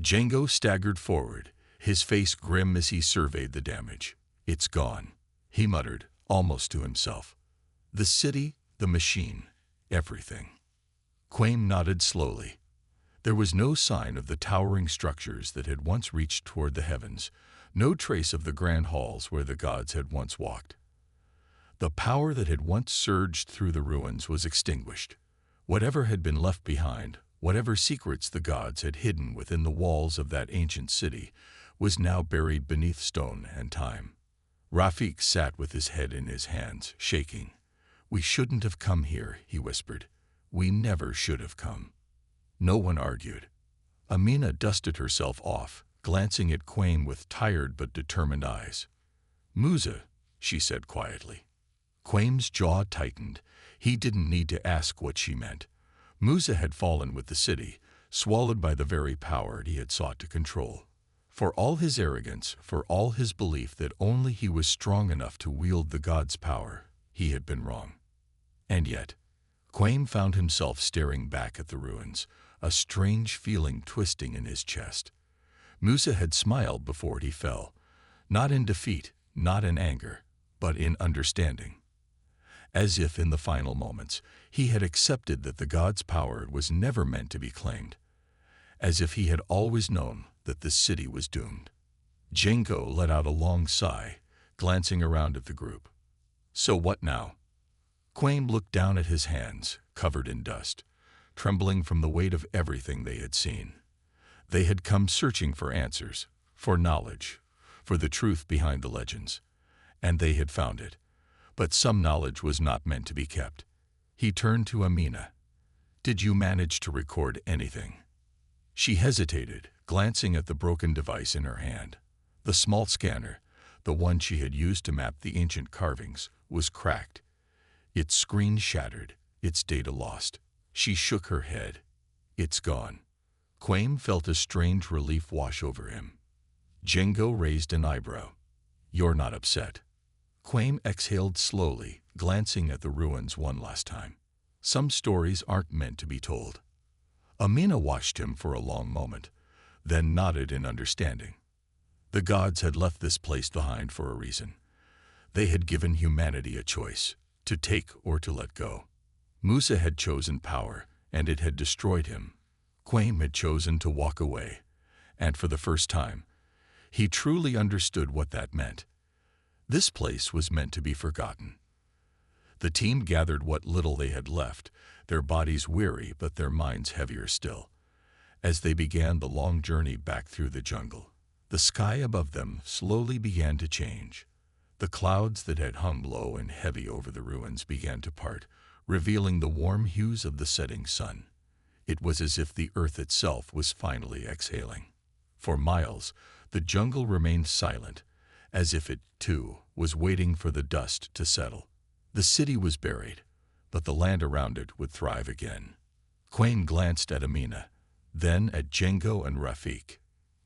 Django staggered forward, his face grim as he surveyed the damage. "It's gone," he muttered, almost to himself. "The city, the machine, everything." Quaim nodded slowly. There was no sign of the towering structures that had once reached toward the heavens, no trace of the grand halls where the gods had once walked. The power that had once surged through the ruins was extinguished. Whatever had been left behind, whatever secrets the gods had hidden within the walls of that ancient city, was now buried beneath stone and time. Rafik sat with his head in his hands, shaking. "We shouldn't have come here," he whispered. "We never should have come." No one argued. Amina dusted herself off, glancing at Quaim with tired but determined eyes. "Musa," she said quietly. Quaim's jaw tightened. He didn't need to ask what she meant. Musa had fallen with the city, swallowed by the very power he had sought to control. For all his arrogance, for all his belief that only he was strong enough to wield the god's power, he had been wrong. And yet, Quaim found himself staring back at the ruins, a strange feeling twisting in his chest. Musa had smiled before he fell, not in defeat, not in anger, but in understanding. As if in the final moments, he had accepted that the god's power was never meant to be claimed. As if he had always known that the city was doomed. Django let out a long sigh, glancing around at the group. "So what now?" Quaim looked down at his hands, covered in dust, trembling from the weight of everything they had seen. They had come searching for answers, for knowledge, for the truth behind the legends. And they had found it. But some knowledge was not meant to be kept. He turned to Amina. "Did you manage to record anything?" She hesitated, glancing at the broken device in her hand. The small scanner, the one she had used to map the ancient carvings, was cracked. Its screen shattered, its data lost. She shook her head. "It's gone." Quaim felt a strange relief wash over him. Django raised an eyebrow. "You're not upset." Quaim exhaled slowly, glancing at the ruins one last time. Some stories aren't meant to be told. Amina watched him for a long moment, then nodded in understanding. The gods had left this place behind for a reason. They had given humanity a choice, to take or to let go. Musa had chosen power, and it had destroyed him. Quaim had chosen to walk away, and for the first time, he truly understood what that meant. This place was meant to be forgotten. The team gathered what little they had left, their bodies weary but their minds heavier still. As they began the long journey back through the jungle, the sky above them slowly began to change. The clouds that had hung low and heavy over the ruins began to part, revealing the warm hues of the setting sun. It was as if the earth itself was finally exhaling. For miles, the jungle remained silent, as if it, too, was waiting for the dust to settle. The city was buried, but the land around it would thrive again. Quaim glanced at Amina, then at Django and Rafik.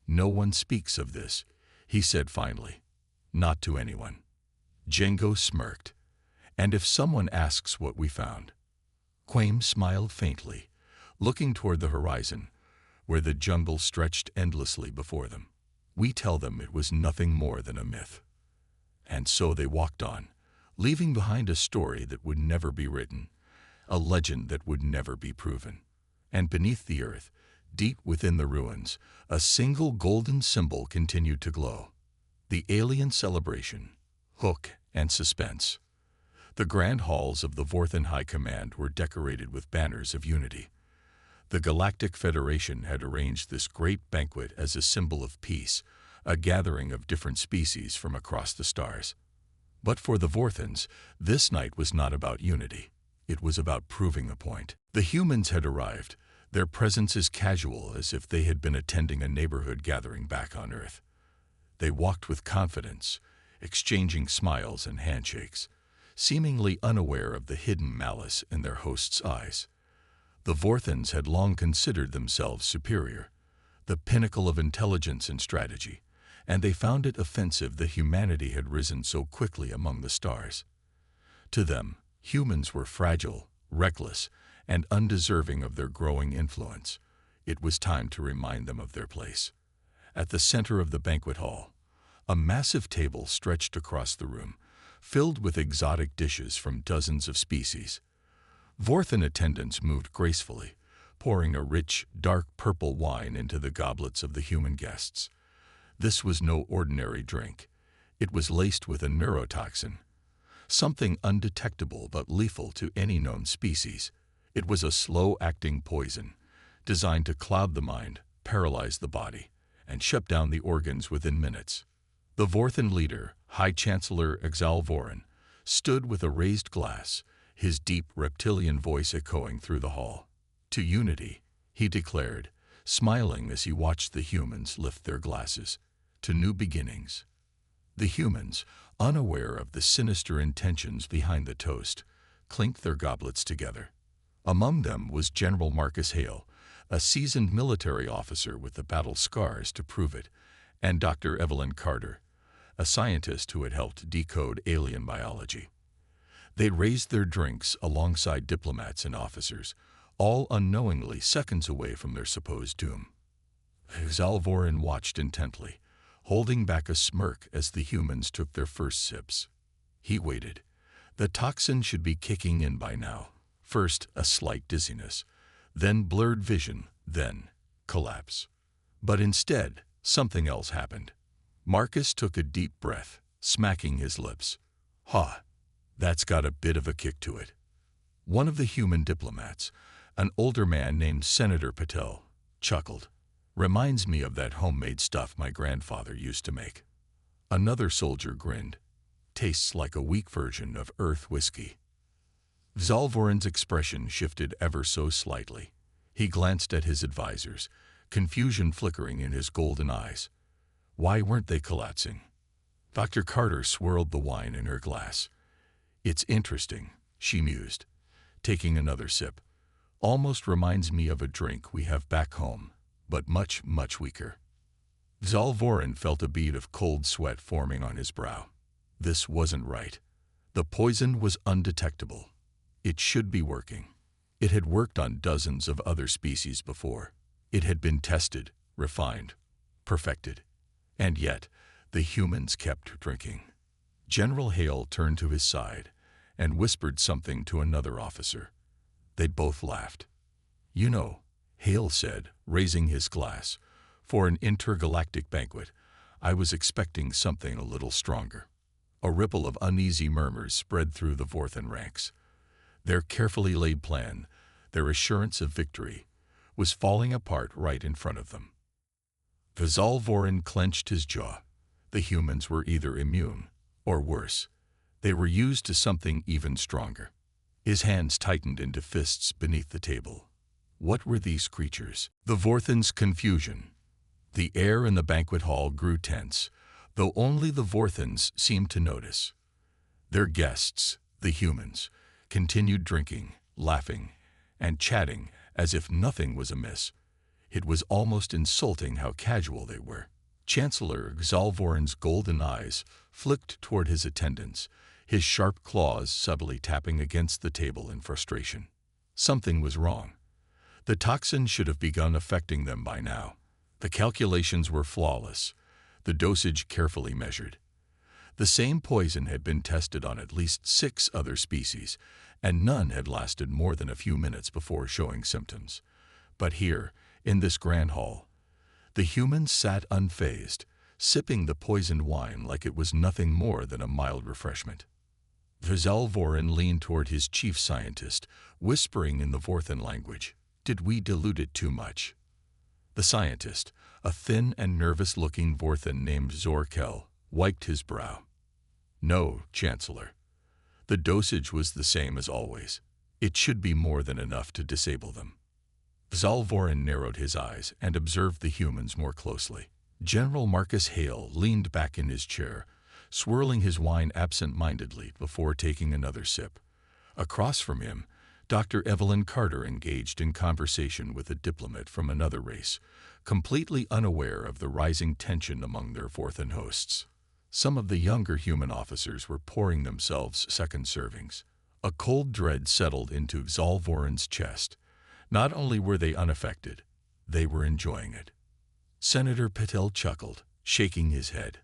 "No one speaks of this," he said finally. "Not to anyone." Django smirked. "And if someone asks what we found?" Quaim smiled faintly, looking toward the horizon, where the jungle stretched endlessly before them. "We tell them it was nothing more than a myth." And so they walked on, leaving behind a story that would never be written, a legend that would never be proven. And beneath the earth, deep within the ruins, a single golden symbol continued to glow. The alien celebration, hook and suspense. The grand halls of the Vorthan High Command were decorated with banners of unity. The Galactic Federation had arranged this great banquet as a symbol of peace, a gathering of different species from across the stars. But for the Vorthans, this night was not about unity. It was about proving a point. The humans had arrived, their presence as casual as if they had been attending a neighborhood gathering back on Earth. They walked with confidence, exchanging smiles and handshakes, seemingly unaware of the hidden malice in their hosts' eyes. The Vorthans had long considered themselves superior, the pinnacle of intelligence and strategy, and they found it offensive that humanity had risen so quickly among the stars. To them, humans were fragile, reckless, and undeserving of their growing influence. It was time to remind them of their place. At the center of the banquet hall, a massive table stretched across the room, filled with exotic dishes from dozens of species. Vorthen attendants moved gracefully, pouring a rich, dark purple wine into the goblets of the human guests. This was no ordinary drink. It was laced with a neurotoxin, something undetectable but lethal to any known species. It was a slow-acting poison, designed to cloud the mind, paralyze the body, and shut down the organs within minutes. The Vorthen leader, High Chancellor Exalvoren, stood with a raised glass, his deep reptilian voice echoing through the hall. To unity, he declared, smiling as he watched the humans lift their glasses. To new beginnings. The humans, unaware of the sinister intentions behind the toast, clinked their goblets together. Among them was General Marcus Hale, a seasoned military officer with the battle scars to prove it, and Dr. Evelyn Carter, a scientist who had helped decode alien biology. They raised their drinks alongside diplomats and officers, all unknowingly seconds away from their supposed doom. Exalvoren watched intently, holding back a smirk as the humans took their first sips. He waited. The toxin should be kicking in by now. First, a slight dizziness, then blurred vision, then collapse. But instead, something else happened. Marcus took a deep breath, smacking his lips. "Ha, that's got a bit of a kick to it." One of the human diplomats, an older man named Senator Patel, chuckled. "Reminds me of that homemade stuff my grandfather used to make." Another soldier grinned. "Tastes like a weak version of Earth whiskey." Exalvoren's expression shifted ever so slightly. He glanced at his advisors, confusion flickering in his golden eyes. Why weren't they collapsing? Dr. Carter swirled the wine in her glass. "It's interesting," she mused, taking another sip. "Almost reminds me of a drink we have back home, but much, much weaker." Exalvoren felt a bead of cold sweat forming on his brow. This wasn't right. The poison was undetectable. It should be working. It had worked on dozens of other species before. It had been tested, refined, perfected. And yet, the humans kept drinking. General Hale turned to his side and whispered something to another officer. They both laughed. "You know," Hale said, raising his glass, "for an intergalactic banquet, I was expecting something a little stronger." A ripple of uneasy murmurs spread through the Vorthen ranks. Their carefully laid plan, their assurance of victory, was falling apart right in front of them. Exalvoren clenched his jaw. The humans were either immune, or worse, they were used to something even stronger. His hands tightened into fists beneath the table. What were these creatures? The Vorthen's confusion. The air in the banquet hall grew tense, though only the Vorthens seemed to notice. Their guests, the humans, continued drinking, laughing, and chatting as if nothing was amiss. It was almost insulting how casual they were. Chancellor Exalvoren's golden eyes flicked toward his attendants, his sharp claws subtly tapping against the table in frustration. Something was wrong. The toxin should have begun affecting them by now. The calculations were flawless, the dosage carefully measured. The same poison had been tested on at least 6 other species, and none had lasted more than a few minutes before showing symptoms. But here, in this grand hall, the humans sat unfazed, sipping the poisoned wine like it was nothing more than a mild refreshment. Exalvoren leaned toward his chief scientist, whispering in the Vorthen language, "Did we dilute it too much?" The scientist, a thin and nervous-looking Vorthen named Zorkel, wiped his brow. "No, Chancellor. The dosage was the same as always. It should be more than enough to disable them." Exalvoren narrowed his eyes and observed the humans more closely. General Marcus Hale leaned back in his chair, swirling his wine absent-mindedly before taking another sip. Across from him, Dr. Evelyn Carter engaged in conversation with a diplomat from another race, completely unaware of the rising tension among their Vorthen hosts. Some of the younger human officers were pouring themselves second servings. A cold dread settled into Exalvoren's chest. Not only were they unaffected, They were enjoying it. Senator Patel chuckled, shaking his head.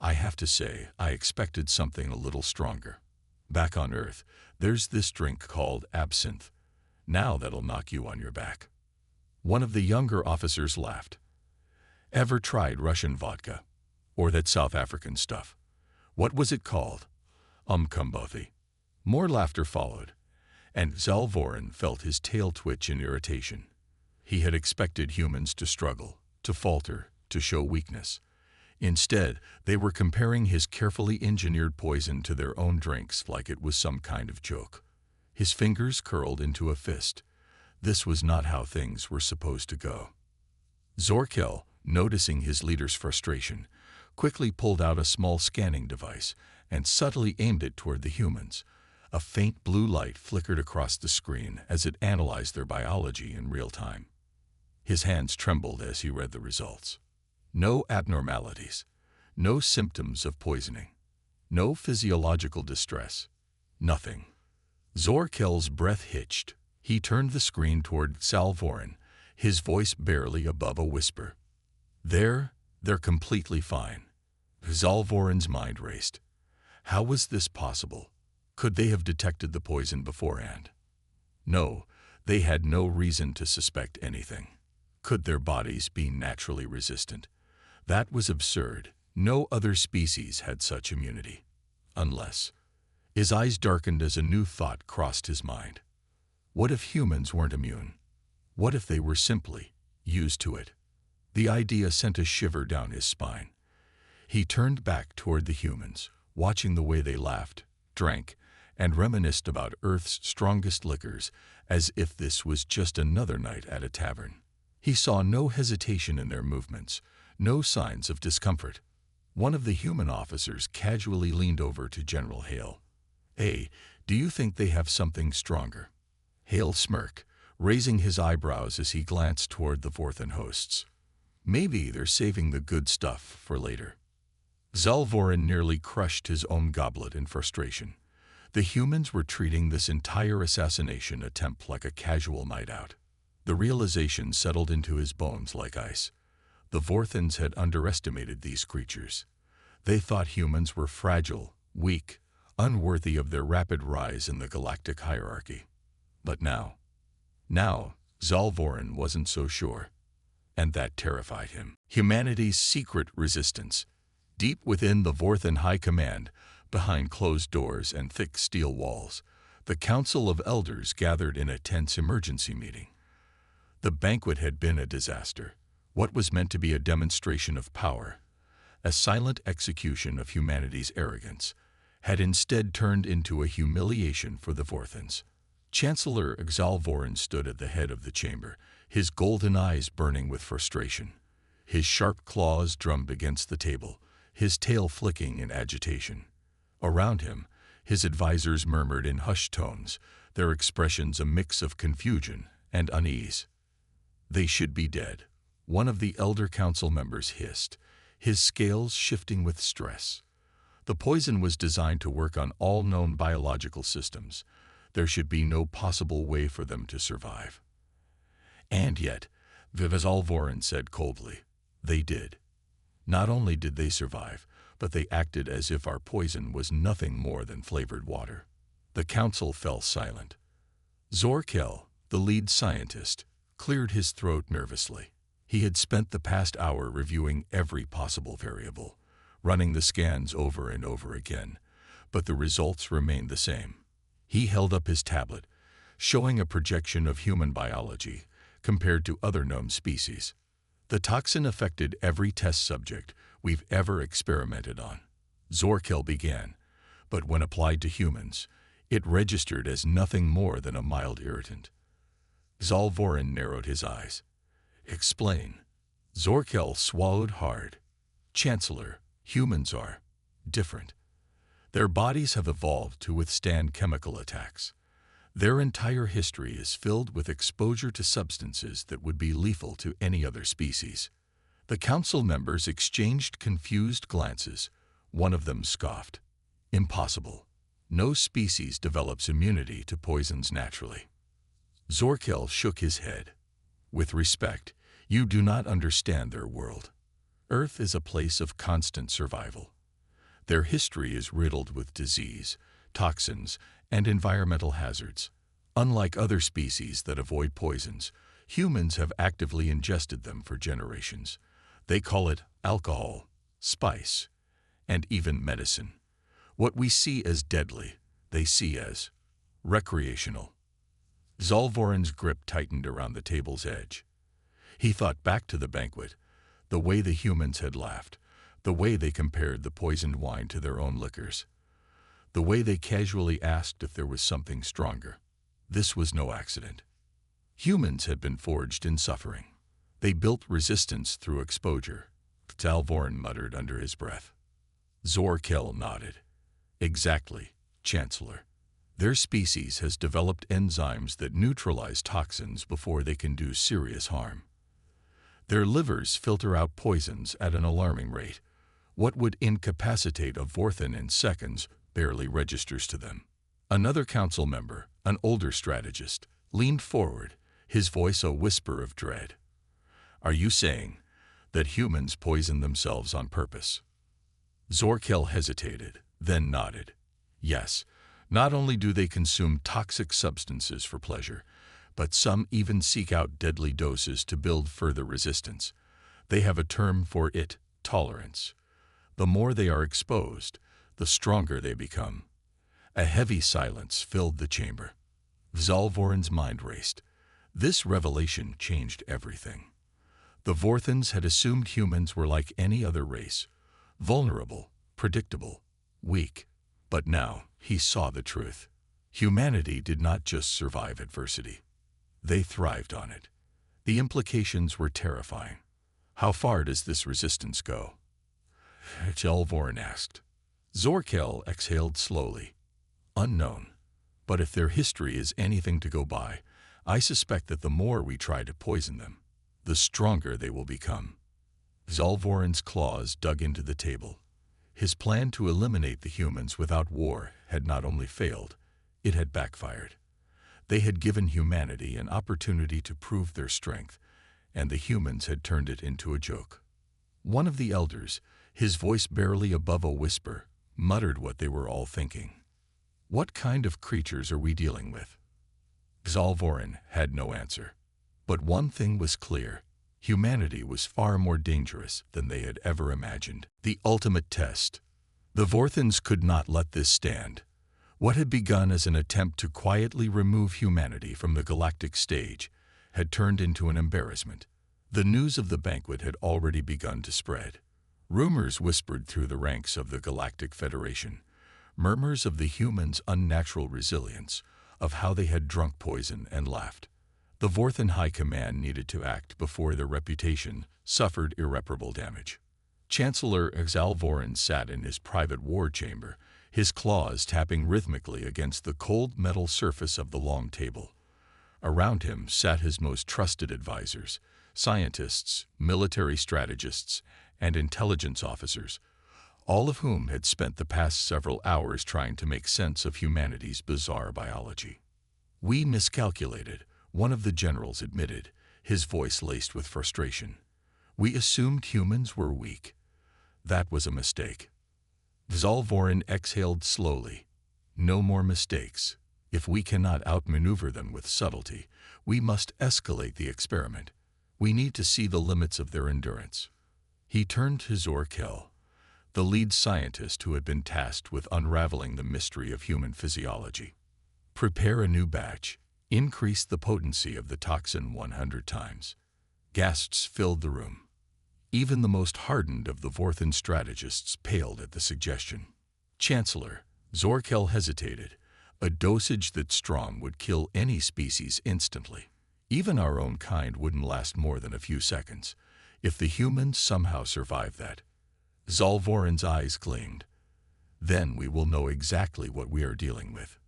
I have to say, I expected something a little stronger. Back on Earth, there's this drink called absinthe. Now that'll knock you on your back. One of the younger officers laughed. Ever tried Russian vodka? Or that South African stuff? What was it called? Kumbothi. More laughter followed, and Zalvorin felt his tail twitch in irritation. He had expected humans to struggle, to falter, to show weakness. Instead, they were comparing his carefully engineered poison to their own drinks like it was some kind of joke. His fingers curled into a fist. This was not how things were supposed to go. Zorkel, noticing his leader's frustration, quickly pulled out a small scanning device and subtly aimed it toward the humans. A faint blue light flickered across the screen as it analyzed their biology in real time. His hands trembled as he read the results. No abnormalities, no symptoms of poisoning, no physiological distress, nothing. Zorkel's breath hitched. He turned the screen toward Zalvorin, his voice barely above a whisper. They're completely fine. Zalvorin's mind raced. How was this possible? Could they have detected the poison beforehand? No, they had no reason to suspect anything. Could their bodies be naturally resistant? That was absurd. No other species had such immunity. Unless. His eyes darkened as a new thought crossed his mind. What if humans weren't immune? What if they were simply used to it? The idea sent a shiver down his spine. He turned back toward the humans, watching the way they laughed, drank, and reminisced about Earth's strongest liquors as if this was just another night at a tavern. He saw no hesitation in their movements, no signs of discomfort. One of the human officers casually leaned over to General Hale. Hey, do you think they have something stronger? Hale smirked, raising his eyebrows as he glanced toward the Vorthan hosts. Maybe they're saving the good stuff for later. Zalvorin nearly crushed his own goblet in frustration. The humans were treating this entire assassination attempt like a casual night out. The realization settled into his bones like ice. The Vorthans had underestimated these creatures. They thought humans were fragile, weak, unworthy of their rapid rise in the galactic hierarchy. But now, Zalvorin wasn't so sure. And that terrified him. Humanity's secret resistance. Deep within the Vorthan High Command, behind closed doors and thick steel walls, the Council of Elders gathered in a tense emergency meeting. The banquet had been a disaster. What was meant to be a demonstration of power, a silent execution of humanity's arrogance, had instead turned into a humiliation for the Vorthans. Chancellor Zalvorin stood at the head of the chamber, his golden eyes burning with frustration. His sharp claws drummed against the table, his tail flicking in agitation. Around him, his advisors murmured in hushed tones, their expressions a mix of confusion and unease. They should be dead, one of the elder council members hissed, his scales shifting with stress. The poison was designed to work on all known biological systems. There should be no possible way for them to survive. And yet, Zalvorin said coldly, they did. Not only did they survive, but they acted as if our poison was nothing more than flavored water. The council fell silent. Zorkel, the lead scientist, cleared his throat nervously. He had spent the past hour reviewing every possible variable, running the scans over and over again, but the results remained the same. He held up his tablet, showing a projection of human biology compared to other known species. The toxin affected every test subject we've ever experimented on. Zorkel began, but when applied to humans, it registered as nothing more than a mild irritant. Zalvorin narrowed his eyes. Explain. Zorkel swallowed hard. Chancellor, humans are different. Their bodies have evolved to withstand chemical attacks. Their entire history is filled with exposure to substances that would be lethal to any other species. The council members exchanged confused glances. One of them scoffed. Impossible. No species develops immunity to poisons naturally. Zorkel shook his head. With respect, You do not understand their world. Earth is a place of constant survival. Their history is riddled with disease, toxins, and environmental hazards. Unlike other species that avoid poisons, humans have actively ingested them for generations. They call it alcohol, spice, and even medicine. What we see as deadly, they see as recreational. Zalvorin's grip tightened around the table's edge. He thought back to the banquet, the way the humans had laughed, the way they compared the poisoned wine to their own liquors, the way they casually asked if there was something stronger. This was no accident. Humans had been forged in suffering. They built resistance through exposure, Zalvorin muttered under his breath. Zorkel nodded. Exactly, Chancellor. Their species has developed enzymes that neutralize toxins before they can do serious harm. Their livers filter out poisons at an alarming rate. What would incapacitate a Vorthan in seconds barely registers to them. Another council member, an older strategist, leaned forward, his voice a whisper of dread. Are you saying that humans poison themselves on purpose? Zorkel hesitated, then nodded. Yes, not only do they consume toxic substances for pleasure, but some even seek out deadly doses to build further resistance. They have a term for it, tolerance. The more they are exposed, the stronger they become. A heavy silence filled the chamber. Zalvorin's mind raced. This revelation changed everything. The Vorthans had assumed humans were like any other race, vulnerable, predictable, weak. But now he saw the truth. Humanity did not just survive adversity. They thrived on it. The implications were terrifying. How far does this resistance go? Zalvorin asked. Zorkel exhaled slowly. Unknown. But if their history is anything to go by, I suspect that the more we try to poison them, the stronger they will become. Zalvorin's claws dug into the table. His plan to eliminate the humans without war had not only failed, it had backfired. They had given humanity an opportunity to prove their strength, and the humans had turned it into a joke. One of the elders, his voice barely above a whisper, muttered what they were all thinking. What kind of creatures are we dealing with? Zalvorin had no answer. But one thing was clear. Humanity was far more dangerous than they had ever imagined. The ultimate test. The Vorthans could not let this stand. What had begun as an attempt to quietly remove humanity from the galactic stage had turned into an embarrassment. The news of the banquet had already begun to spread. Rumors whispered through the ranks of the Galactic Federation, murmurs of the humans' unnatural resilience, of how they had drunk poison and laughed. The Vorthan High Command needed to act before their reputation suffered irreparable damage. Chancellor Zalvorin sat in his private war chamber, his claws tapping rhythmically against the cold metal surface of the long table. Around him sat his most trusted advisors, scientists, military strategists, and intelligence officers, all of whom had spent the past several hours trying to make sense of humanity's bizarre biology. We miscalculated, one of the generals admitted, his voice laced with frustration. We assumed humans were weak. That was a mistake. Zalvorin exhaled slowly. No more mistakes. If we cannot outmaneuver them with subtlety, we must escalate the experiment. We need to see the limits of their endurance. He turned to Zorkel, the lead scientist who had been tasked with unraveling the mystery of human physiology. Prepare a new batch. Increase the potency of the toxin 100 times. Gasps filled the room. Even the most hardened of the Vorthan strategists paled at the suggestion. Chancellor, Zorkel hesitated. A dosage that strong would kill any species instantly. Even our own kind wouldn't last more than a few seconds. If the humans somehow survive that. Zalvorin's eyes gleamed. Then we will know exactly what we are dealing with.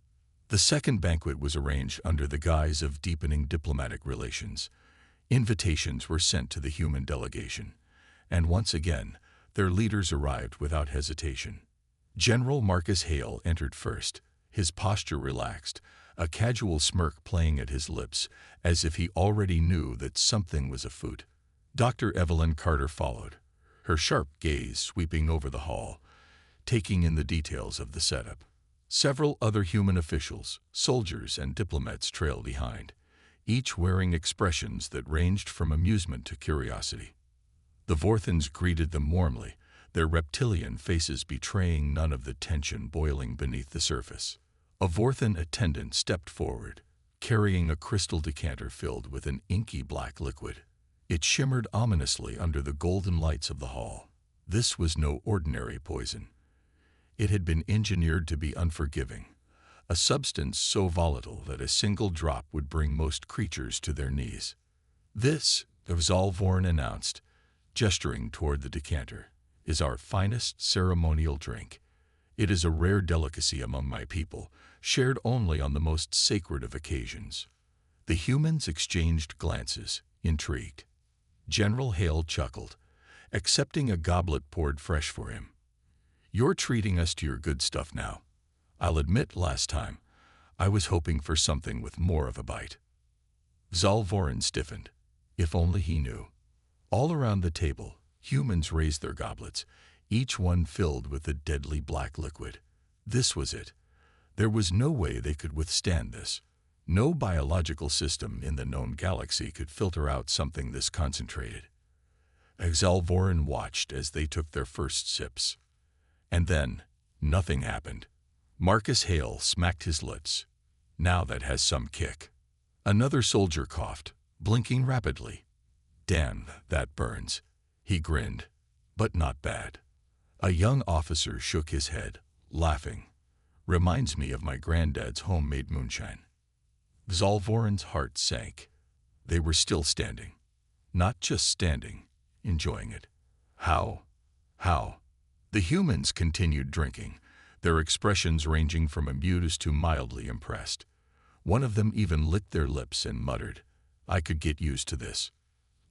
The second banquet was arranged under the guise of deepening diplomatic relations. Invitations were sent to the human delegation, and once again, their leaders arrived without hesitation. General Marcus Hale entered first, his posture relaxed, a casual smirk playing at his lips, as if he already knew that something was afoot. Dr. Evelyn Carter followed, her sharp gaze sweeping over the hall, taking in the details of the setup. Several other human officials, soldiers, and diplomats trailed behind, each wearing expressions that ranged from amusement to curiosity. The Vorthons greeted them warmly, their reptilian faces betraying none of the tension boiling beneath the surface. A Vorthon attendant stepped forward, carrying a crystal decanter filled with an inky black liquid. It shimmered ominously under the golden lights of the hall. This was no ordinary poison. It had been engineered to be unforgiving, a substance so volatile that a single drop would bring most creatures to their knees. "This," Zalvorn announced, gesturing toward the decanter, "is our finest ceremonial drink. It is a rare delicacy among my people, shared only on the most sacred of occasions." The humans exchanged glances, intrigued. General Hale chuckled, accepting a goblet poured fresh for him. "You're treating us to your good stuff now. I'll admit last time, I was hoping for something with more of a bite." Zalvorin stiffened. If only he knew. All around the table, humans raised their goblets, each one filled with the deadly black liquid. This was it. There was no way they could withstand this. No biological system in the known galaxy could filter out something this concentrated. Zalvorin watched as they took their first sips. And then, nothing happened. Marcus Hale smacked his lips. "Now that has some kick." Another soldier coughed, blinking rapidly. "Damn, that burns." He grinned. "But not bad." A young officer shook his head, laughing. "Reminds me of my granddad's homemade moonshine." Zalvorin's heart sank. They were still standing. Not just standing, enjoying it. How? The humans continued drinking, their expressions ranging from amused to mildly impressed. One of them even licked their lips and muttered, "I could get used to this."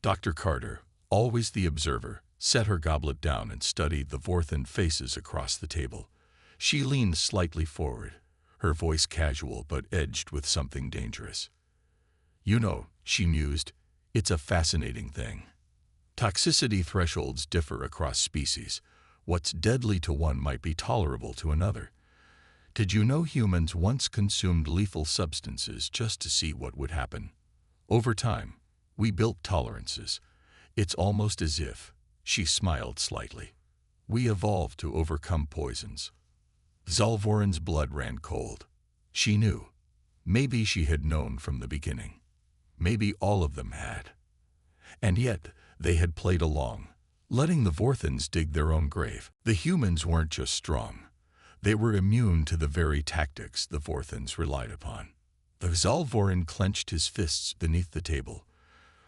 Dr. Carter, always the observer, set her goblet down and studied the Vorthon faces across the table. She leaned slightly forward, her voice casual but edged with something dangerous. "You know," she mused, "it's a fascinating thing. Toxicity thresholds differ across species. What's deadly to one might be tolerable to another. Did you know humans once consumed lethal substances just to see what would happen? Over time, we built tolerances. It's almost as if," she smiled slightly, "we evolved to overcome poisons." Zalvorin's blood ran cold. She knew. Maybe she had known from the beginning. Maybe all of them had. And yet, they had played along, letting the Vorthons dig their own grave. The humans weren't just strong. They were immune to the very tactics the Vorthons relied upon. The Zalvorin clenched his fists beneath the table.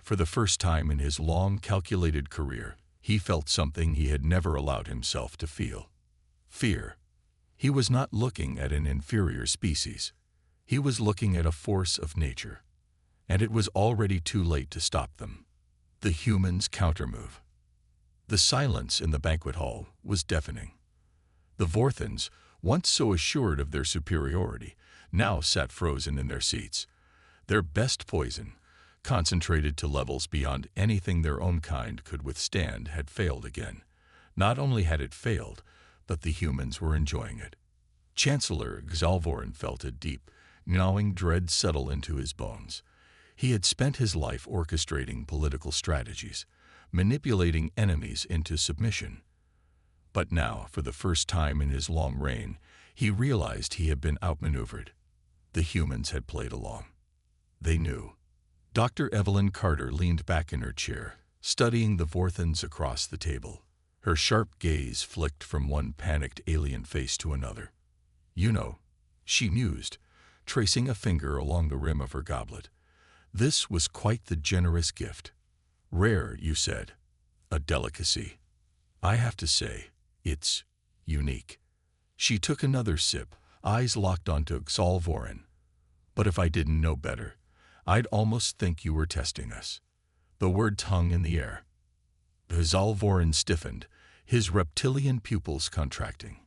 For the first time in his long, calculated career, he felt something he had never allowed himself to feel. Fear. He was not looking at an inferior species. He was looking at a force of nature. And it was already too late to stop them. The humans' countermove. The silence in the banquet hall was deafening. The Vorthons, once so assured of their superiority, now sat frozen in their seats. Their best poison, concentrated to levels beyond anything their own kind could withstand, had failed again. Not only had it failed, but the humans were enjoying it. Chancellor Zalvorin felt a deep, gnawing dread settle into his bones. He had spent his life orchestrating political strategies, manipulating enemies into submission. But now, for the first time in his long reign, he realized he had been outmaneuvered. The humans had played along. They knew. Dr. Evelyn Carter leaned back in her chair, studying the Vorthons across the table. Her sharp gaze flicked from one panicked alien face to another. "You know," she mused, tracing a finger along the rim of her goblet. "This was quite the generous gift. Rare, you said. A delicacy. I have to say, it's unique." She took another sip, eyes locked onto Zalvorin. "But if I didn't know better, I'd almost think you were testing us." The words hung in the air. Zalvorin stiffened, his reptilian pupils contracting.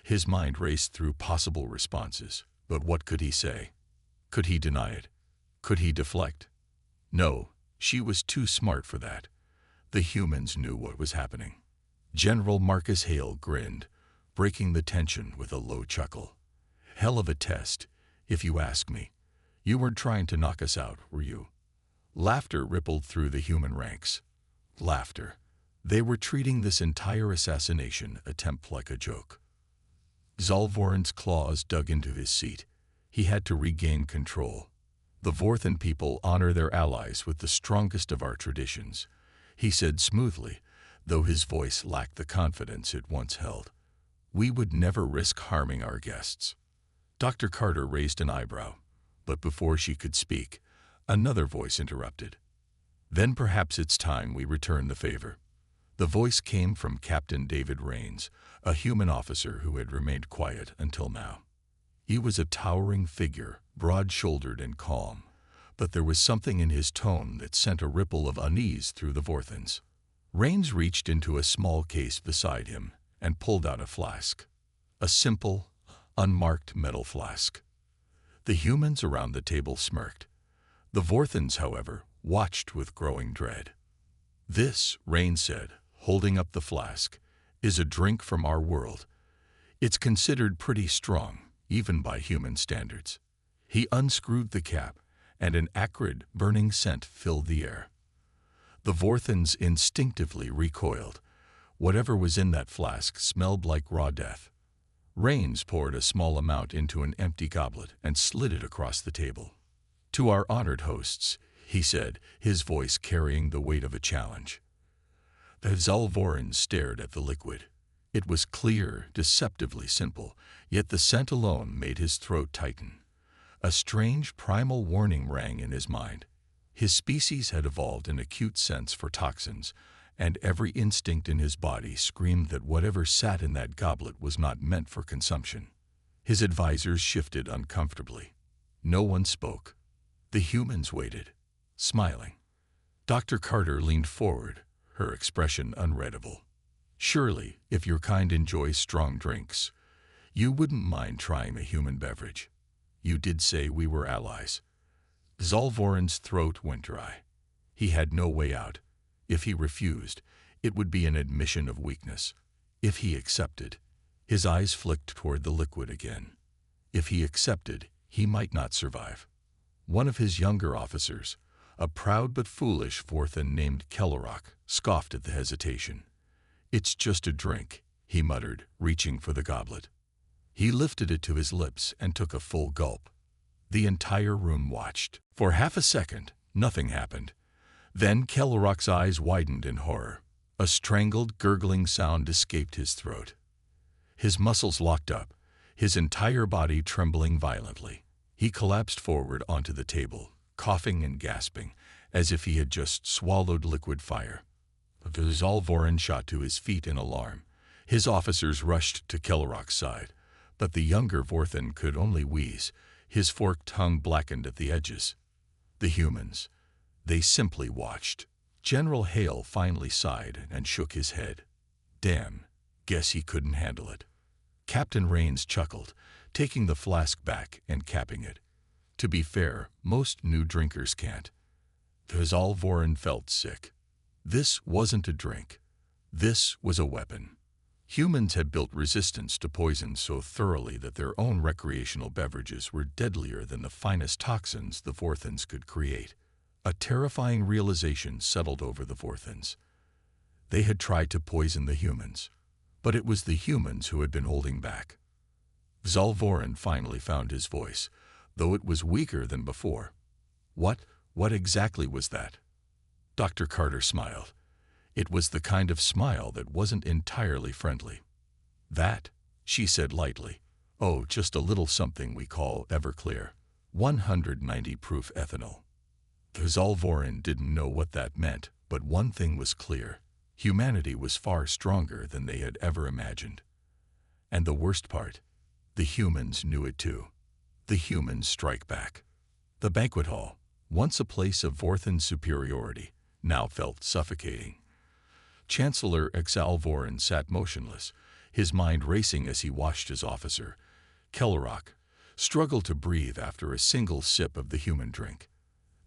His mind raced through possible responses, but what could he say? Could he deny it? Could he deflect? No, she was too smart for that. The humans knew what was happening. General Marcus Hale grinned, breaking the tension with a low chuckle. Hell of a test, if you ask me. You weren't trying to knock us out, were you? Laughter rippled through the human ranks. Laughter. They were treating this entire assassination attempt like a joke. Zalvorin's claws dug into his seat. He had to regain control. The Vorthan people honor their allies with the strongest of our traditions, he said smoothly, though his voice lacked the confidence it once held. We would never risk harming our guests. Dr. Carter raised an eyebrow, but before she could speak, another voice interrupted. Then perhaps it's time we return the favor. The voice came from Captain David Rains, a human officer who had remained quiet until now. He was a towering figure, broad-shouldered and calm, but there was something in his tone that sent a ripple of unease through the Vorthans. Rains reached into a small case beside him and pulled out a flask. A simple, unmarked metal flask. The humans around the table smirked. The Vorthans, however, watched with growing dread. This, Rains said, holding up the flask, is a drink from our world. It's considered pretty strong, even by human standards. He unscrewed the cap, and an acrid, burning scent filled the air. The Vorthans instinctively recoiled. Whatever was in that flask smelled like raw death. Rains poured a small amount into an empty goblet and slid it across the table. To our honored hosts, he said, his voice carrying the weight of a challenge. The Zalvorans stared at the liquid. It was clear, deceptively simple, yet the scent alone made his throat tighten. A strange primal warning rang in his mind. His species had evolved an acute sense for toxins, and every instinct in his body screamed that whatever sat in that goblet was not meant for consumption. His advisors shifted uncomfortably. No one spoke. The humans waited, smiling. Dr. Carter leaned forward, her expression unreadable. Surely, if your kind enjoys strong drinks, you wouldn't mind trying a human beverage. You did say we were allies. Zalvorin's throat went dry. He had no way out. If he refused, it would be an admission of weakness. If he accepted, his eyes flicked toward the liquid again. If he accepted, he might not survive. One of his younger officers, a proud but foolish Vorthan named Kellerock, scoffed at the hesitation. It's just a drink, he muttered, reaching for the goblet. He lifted it to his lips and took a full gulp. The entire room watched. For half a second, nothing happened. Then Kellerock's eyes widened in horror. A strangled, gurgling sound escaped his throat. His muscles locked up, his entire body trembling violently. He collapsed forward onto the table, coughing and gasping, as if he had just swallowed liquid fire. The Zalvoran shot to his feet in alarm. His officers rushed to Kellerock's side, but the younger Vorthan could only wheeze, his forked tongue blackened at the edges. The humans, they simply watched. General Hale finally sighed and shook his head. Damn, guess he couldn't handle it. Captain Rains chuckled, taking the flask back and capping it. To be fair, most new drinkers can't. The Zalvoran felt sick. This wasn't a drink. This was a weapon. Humans had built resistance to poison so thoroughly that their own recreational beverages were deadlier than the finest toxins the Vorthans could create. A terrifying realization settled over the Vorthans. They had tried to poison the humans, but it was the humans who had been holding back. Zalvoran finally found his voice, though it was weaker than before. What exactly was that? Dr. Carter smiled. It was the kind of smile that wasn't entirely friendly. That, she said lightly. Oh, just a little something we call Everclear. 190 proof ethanol. The Zalvoran didn't know what that meant, but one thing was clear. Humanity was far stronger than they had ever imagined. And the worst part, the humans knew it too. The humans strike back. The banquet hall, once a place of Vorthan superiority, now felt suffocating. Chancellor Zalvoran sat motionless, his mind racing as he watched his officer, Kellerock, struggle to breathe after a single sip of the human drink.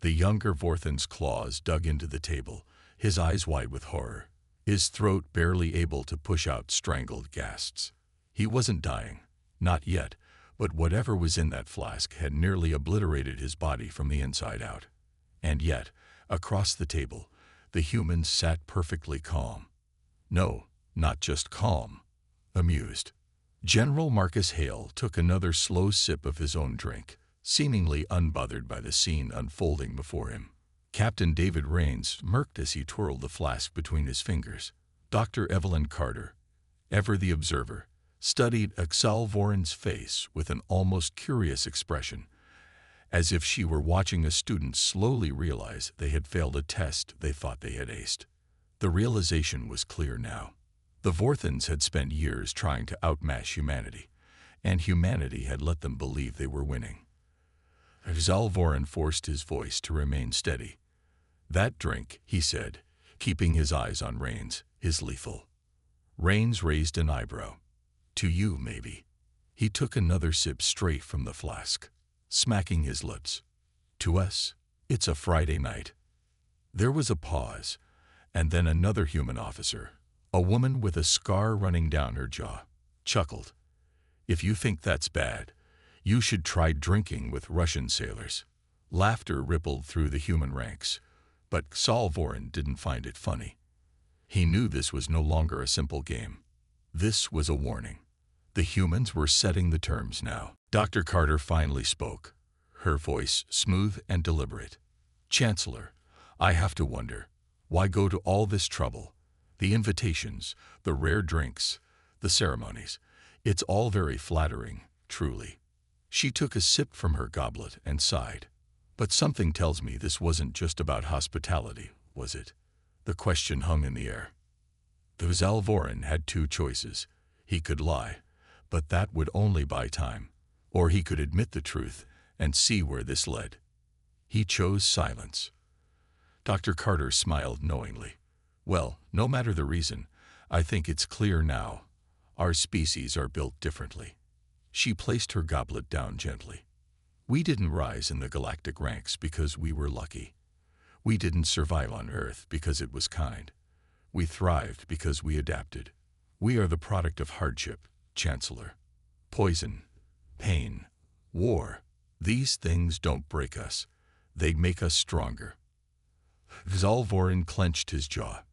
The younger Vorthan's claws dug into the table, his eyes wide with horror, his throat barely able to push out strangled gasps. He wasn't dying, not yet, but whatever was in that flask had nearly obliterated his body from the inside out. And yet, across the table, the humans sat perfectly calm. No, not just calm, amused. General Marcus Hale took another slow sip of his own drink, seemingly unbothered by the scene unfolding before him. Captain David Rains smirked as he twirled the flask between his fingers. Dr. Evelyn Carter, ever the observer, studied Exalvoran's face with an almost curious expression, as if she were watching a student slowly realize they had failed a test they thought they had aced. The realization was clear now. The Vorthans had spent years trying to outmatch humanity, and humanity had let them believe they were winning. Exalvoran forced his voice to remain steady. "That drink," he said, keeping his eyes on Rains, "is lethal." Rains raised an eyebrow. "To you, maybe." He took another sip straight from the flask, smacking his lips. "To us, it's a Friday night." There was a pause, and then another human officer, a woman with a scar running down her jaw, chuckled. "If you think that's bad, you should try drinking with Russian sailors." Laughter rippled through the human ranks, but Exalvoran didn't find it funny. He knew this was no longer a simple game. This was a warning. The humans were setting the terms now. Dr. Carter finally spoke, her voice smooth and deliberate. "Chancellor, I have to wonder, why go to all this trouble? The invitations, the rare drinks, the ceremonies. It's all very flattering, truly." She took a sip from her goblet and sighed. "But something tells me this wasn't just about hospitality, was it?" The question hung in the air. The Exalvoran had two choices. He could lie, but that would only buy time. Or he could admit the truth and see where this led. He chose silence. Dr. Carter smiled knowingly. "Well, no matter the reason, I think it's clear now. Our species are built differently." She placed her goblet down gently. "We didn't rise in the galactic ranks because we were lucky. We didn't survive on Earth because it was kind. We thrived because we adapted. We are the product of hardship, Chancellor. Poison, pain, war, these things don't break us. They make us stronger." Exalvoran clenched his jaw.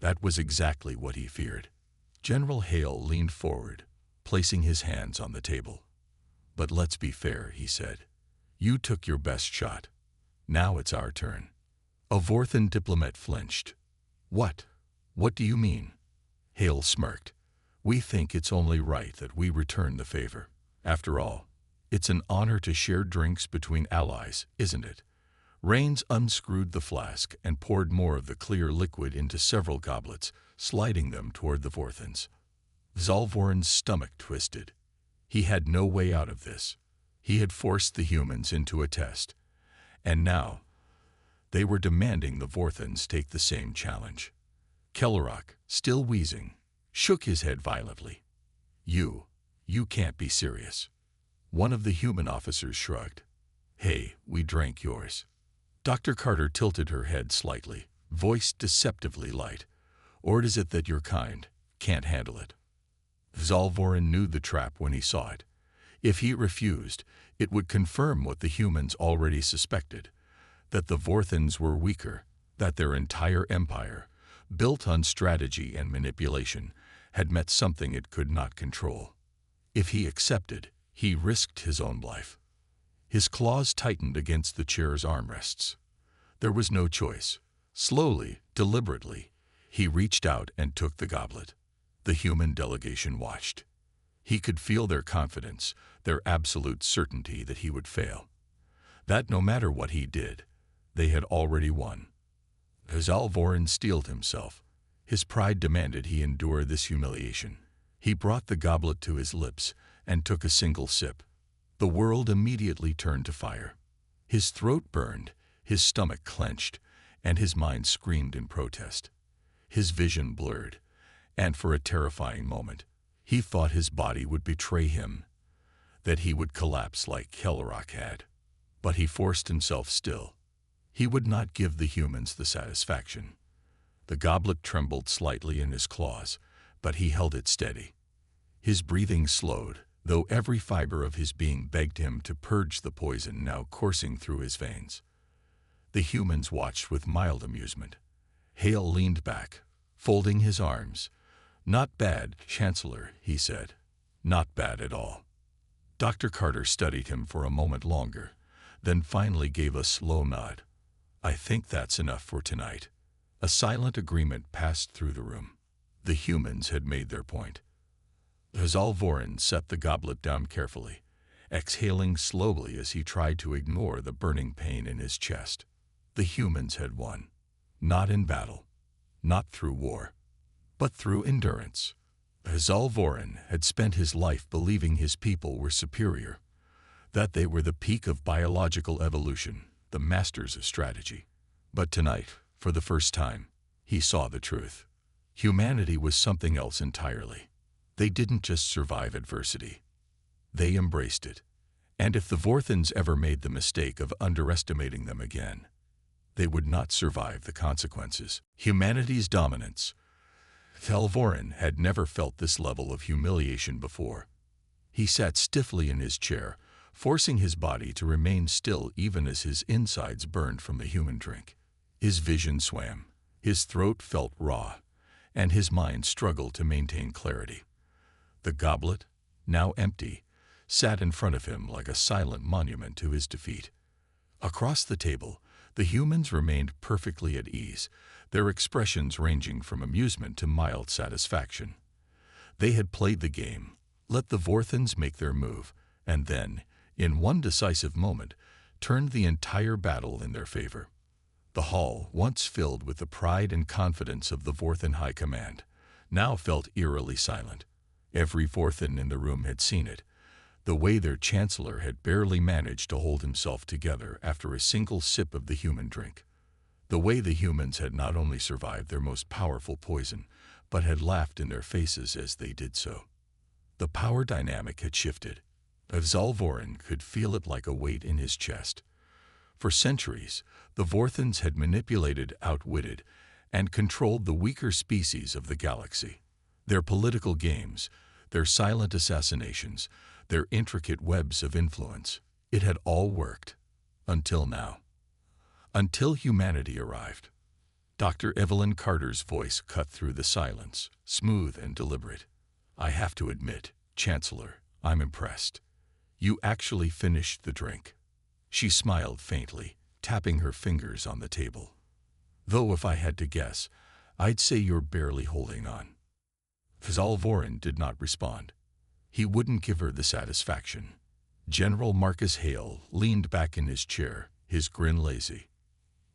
That was exactly what he feared. General Hale leaned forward, placing his hands on the table. "But let's be fair," he said. "You took your best shot. Now it's our turn." A Vorthan diplomat flinched. "What? What do you mean?" Hale smirked. "We think it's only right that we return the favor. After all, it's an honor to share drinks between allies, isn't it?" Rains unscrewed the flask and poured more of the clear liquid into several goblets, sliding them toward the Vorthans. Exalvoran's stomach twisted. He had no way out of this. He had forced the humans into a test. And now, they were demanding the Vorthans take the same challenge. Kellerock, still wheezing, shook his head violently. You can't be serious." One of the human officers shrugged. "Hey, we drank yours." Dr. Carter tilted her head slightly, voice deceptively light. "Or is it that your kind can't handle it?" Exalvoran knew the trap when he saw it. If he refused, it would confirm what the humans already suspected, that the Vorthans were weaker, that their entire empire, built on strategy and manipulation, had met something it could not control. If he accepted, he risked his own life. His claws tightened against the chair's armrests. There was no choice. Slowly, deliberately, he reached out and took the goblet. The human delegation watched. He could feel their confidence, their absolute certainty that he would fail. That no matter what he did, they had already won. Exalvoran steeled himself. His pride demanded he endure this humiliation. He brought the goblet to his lips and took a single sip. The world immediately turned to fire. His throat burned, his stomach clenched, and his mind screamed in protest. His vision blurred, and for a terrifying moment, he thought his body would betray him, that he would collapse like Kellerock had. But he forced himself still. He would not give the humans the satisfaction. The goblet trembled slightly in his claws, but he held it steady. His breathing slowed, though every fiber of his being begged him to purge the poison now coursing through his veins. The humans watched with mild amusement. Hale leaned back, folding his arms. "Not bad, Chancellor," he said. "Not bad at all." Dr. Carter studied him for a moment longer, then finally gave a slow nod. "I think that's enough for tonight." A silent agreement passed through the room. The humans had made their point. Zalvorin set the goblet down carefully, exhaling slowly as he tried to ignore the burning pain in his chest. The humans had won. Not in battle, not through war, but through endurance. Zalvorin had spent his life believing his people were superior, that they were the peak of biological evolution, the masters of strategy. But tonight, for the first time, he saw the truth. Humanity was something else entirely. They didn't just survive adversity. They embraced it. And if the Vorthans ever made the mistake of underestimating them again, they would not survive the consequences. Humanity's dominance. Zalvorin had never felt this level of humiliation before. He sat stiffly in his chair, forcing his body to remain still even as his insides burned from the human drink. His vision swam, his throat felt raw, and his mind struggled to maintain clarity. The goblet, now empty, sat in front of him like a silent monument to his defeat. Across the table, the humans remained perfectly at ease, their expressions ranging from amusement to mild satisfaction. They had played the game, let the Vorthans make their move, and then, in one decisive moment, turned the entire battle in their favor. The hall, once filled with the pride and confidence of the Vorthan High Command, now felt eerily silent. Every Vorthan in the room had seen it, the way their chancellor had barely managed to hold himself together after a single sip of the human drink. The way the humans had not only survived their most powerful poison, but had laughed in their faces as they did so. The power dynamic had shifted. Zalvorin could feel it like a weight in his chest. For centuries, the Vorthans had manipulated, outwitted, and controlled the weaker species of the galaxy. Their political games, their silent assassinations, their intricate webs of influence, it had all worked. Until now. Until humanity arrived. Dr. Evelyn Carter's voice cut through the silence, smooth and deliberate. "I have to admit, Chancellor, I'm impressed. You actually finished the drink." She smiled faintly, tapping her fingers on the table. "Though if I had to guess, I'd say you're barely holding on." Zalvorin did not respond. He wouldn't give her the satisfaction. General Marcus Hale leaned back in his chair, his grin lazy.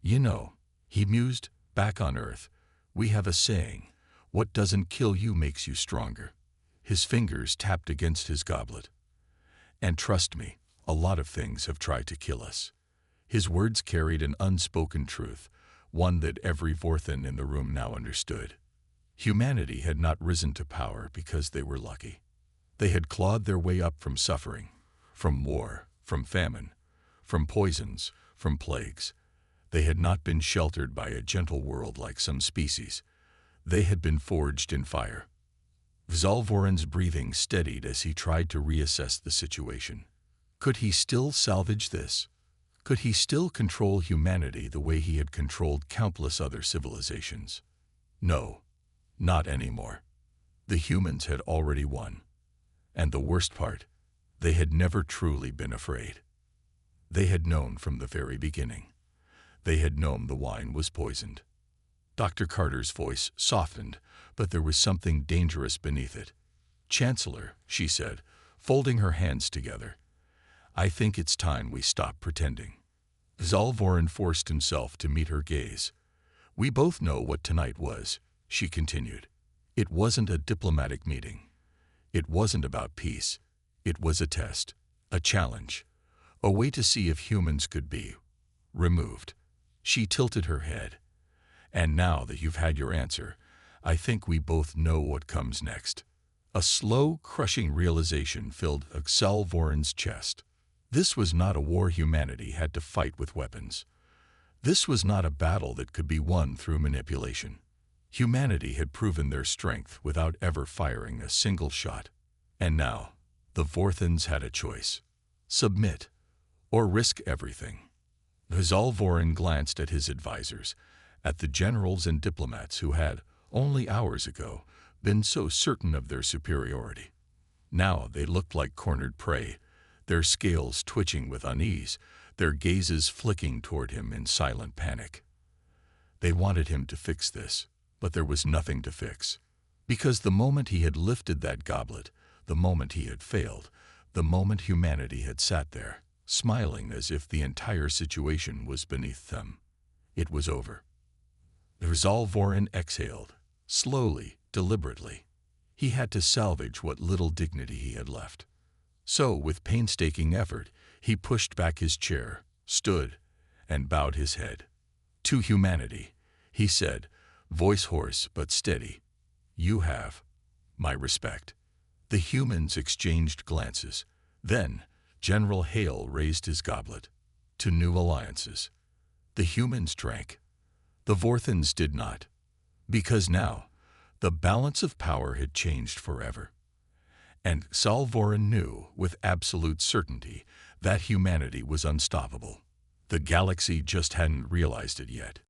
"You know," he mused, "back on Earth, we have a saying, 'What doesn't kill you makes you stronger.'" His fingers tapped against his goblet. "And trust me, a lot of things have tried to kill us." His words carried an unspoken truth, one that every Vorthan in the room now understood. Humanity had not risen to power because they were lucky. They had clawed their way up from suffering, from war, from famine, from poisons, from plagues. They had not been sheltered by a gentle world like some species. They had been forged in fire. Zalvorin's breathing steadied as he tried to reassess the situation. Could he still salvage this? Could he still control humanity the way he had controlled countless other civilizations? No, not anymore. The humans had already won. And the worst part, they had never truly been afraid. They had known from the very beginning. They had known the wine was poisoned. Dr. Carter's voice softened, but there was something dangerous beneath it. "Chancellor," she said, folding her hands together, "I think it's time we stop pretending." Zalvorin forced himself to meet her gaze. "We both know what tonight was," she continued. "It wasn't a diplomatic meeting. It wasn't about peace. It was a test, a challenge, a way to see if humans could be removed." She tilted her head. "And now that you've had your answer, I think we both know what comes next." A slow, crushing realization filled Zalvorin's chest. This was not a war humanity had to fight with weapons. This was not a battle that could be won through manipulation. Humanity had proven their strength without ever firing a single shot. And now, the Vorthans had a choice: submit or risk everything. Zalvorin glanced at his advisors, at the generals and diplomats who had, only hours ago, been so certain of their superiority. Now they looked like cornered prey, their scales twitching with unease, their gazes flicking toward him in silent panic. They wanted him to fix this, but there was nothing to fix. Because the moment he had lifted that goblet, the moment he had failed, the moment humanity had sat there, smiling as if the entire situation was beneath them, it was over. Zalvorin exhaled, slowly, deliberately. He had to salvage what little dignity he had left. So, with painstaking effort, he pushed back his chair, stood, and bowed his head. To humanity, he said, voice hoarse but steady, "You have my respect." The humans exchanged glances. Then, General Hale raised his goblet. To new alliances. The humans drank. The Vorthans did not. Because now, the balance of power had changed forever. And Zalvorin knew, with absolute certainty, that humanity was unstoppable. The galaxy just hadn't realized it yet.